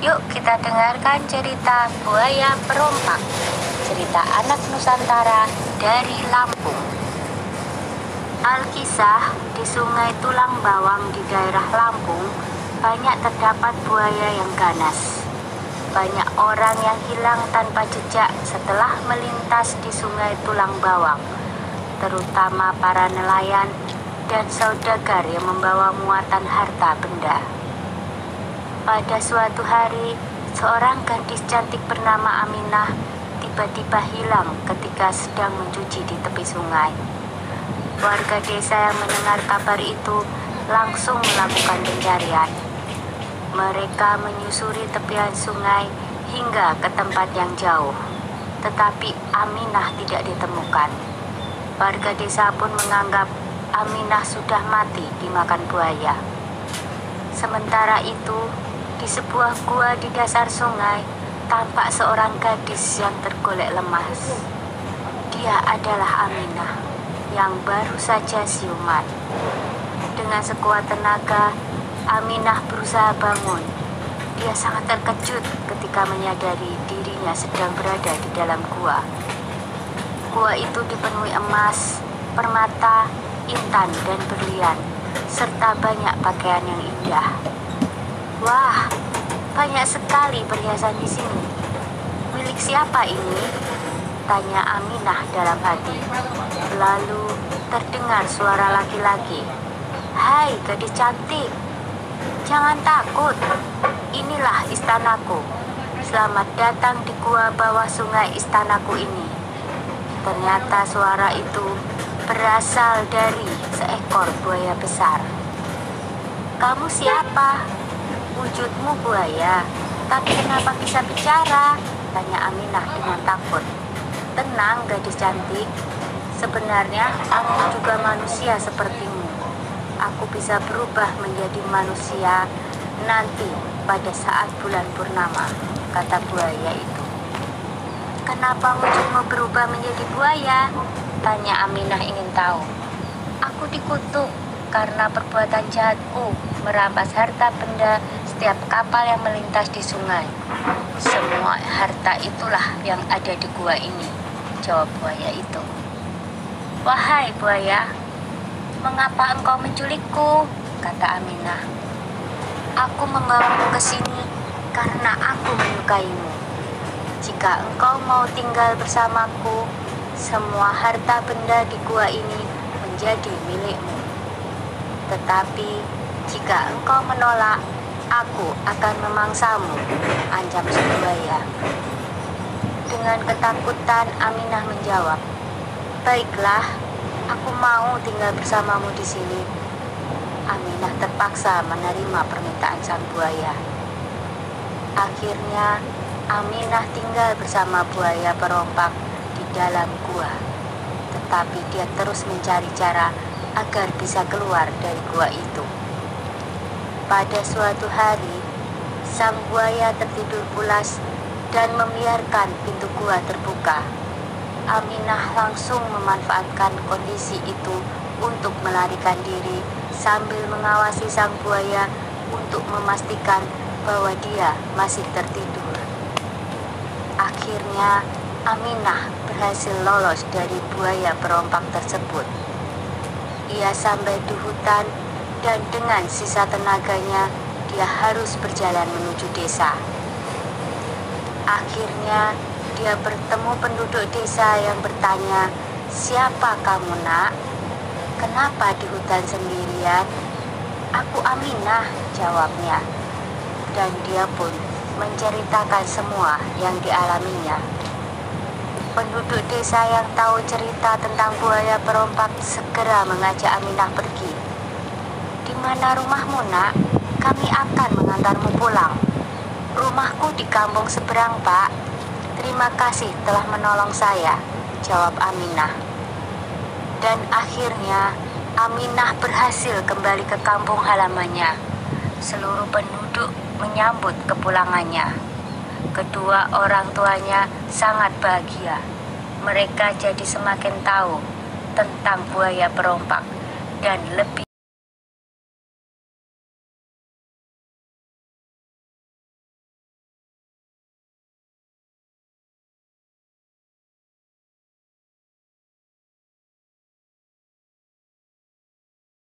Yuk kita dengarkan cerita Buaya Perompak, cerita anak Nusantara dari Lampung. Alkisah, di Sungai Tulang Bawang di daerah Lampung, banyak terdapat buaya yang ganas. Banyak orang yang hilang tanpa jejak setelah melintas di Sungai Tulang Bawang, terutama para nelayan dan saudagar yang membawa muatan harta benda. Pada suatu hari, seorang gadis cantik bernama Aminah tiba-tiba hilang ketika sedang mencuci di tepi sungai. Warga desa yang mendengar kabar itu langsung melakukan pencarian. Mereka menyusuri tepian sungai hingga ke tempat yang jauh, tetapi Aminah tidak ditemukan. Warga desa pun menganggap Aminah sudah mati dimakan buaya. Sementara itu, di sebuah gua di dasar sungai, tampak seorang gadis yang tergolek lemas. Dia adalah Aminah yang baru saja siuman. Dengan sekuat tenaga, Aminah berusaha bangun. Dia sangat terkejut ketika menyadari dirinya sedang berada di dalam gua. Gua itu dipenuhi emas, permata, intan, dan berlian, serta banyak pakaian yang indah. Wah, banyak sekali perhiasan di sini. Milik siapa ini? Tanya Aminah dalam hati. Lalu terdengar suara laki-laki. Hai gadis cantik, jangan takut. Inilah istanaku. Selamat datang di gua bawah sungai istanaku ini. Ternyata suara itu berasal dari seekor buaya besar. Kamu siapa? Wujudmu buaya, tapi kenapa bisa bicara? Tanya Aminah dengan takut. Tenang gadis cantik, sebenarnya aku juga manusia sepertimu. Aku bisa berubah menjadi manusia nanti pada saat bulan purnama, kata buaya itu. Kenapa wujudmu berubah menjadi buaya? Tanya Aminah ingin tahu. Aku dikutuk karena perbuatan jahatku merampas harta benda setiap kapal yang melintas di sungai. Semua harta itulah yang ada di gua ini, jawab buaya itu. Wahai buaya, mengapa engkau menculikku? Kata Aminah. Aku membawamu ke sini karena aku menyukaimu. Jika engkau mau tinggal bersamaku, semua harta benda di gua ini menjadi milikmu. Tetapi jika engkau menolak, aku akan memangsamu, ancam si buaya. Dengan ketakutan Aminah menjawab, baiklah, aku mau tinggal bersamamu di sini. Aminah terpaksa menerima permintaan sang buaya. Akhirnya Aminah tinggal bersama buaya perompak di dalam gua. Tetapi dia terus mencari cara agar bisa keluar dari gua itu. Pada suatu hari, sang buaya tertidur pulas dan membiarkan pintu gua terbuka. Aminah langsung memanfaatkan kondisi itu untuk melarikan diri sambil mengawasi sang buaya untuk memastikan bahwa dia masih tertidur. Akhirnya, Aminah berhasil lolos dari buaya perompak tersebut. Ia sampai di hutan dan dengan sisa tenaganya dia harus berjalan menuju desa. Akhirnya dia bertemu penduduk desa yang bertanya, siapa kamu nak? Kenapa di hutan sendirian? Aku Aminah, jawabnya. Dan dia pun menceritakan semua yang dialaminya. Penduduk desa yang tahu cerita tentang buaya perompak segera mengajak Aminah pergi. Di mana rumahmu nak? Kami akan mengantarmu pulang. Rumahku di kampung seberang pak. Terima kasih telah menolong saya, jawab Aminah. Dan akhirnya Aminah berhasil kembali ke kampung halamannya. Seluruh penduduk menyambut kepulangannya. Kedua orang tuanya sangat bahagia. Mereka jadi semakin tahu tentang buaya perompak dan lebih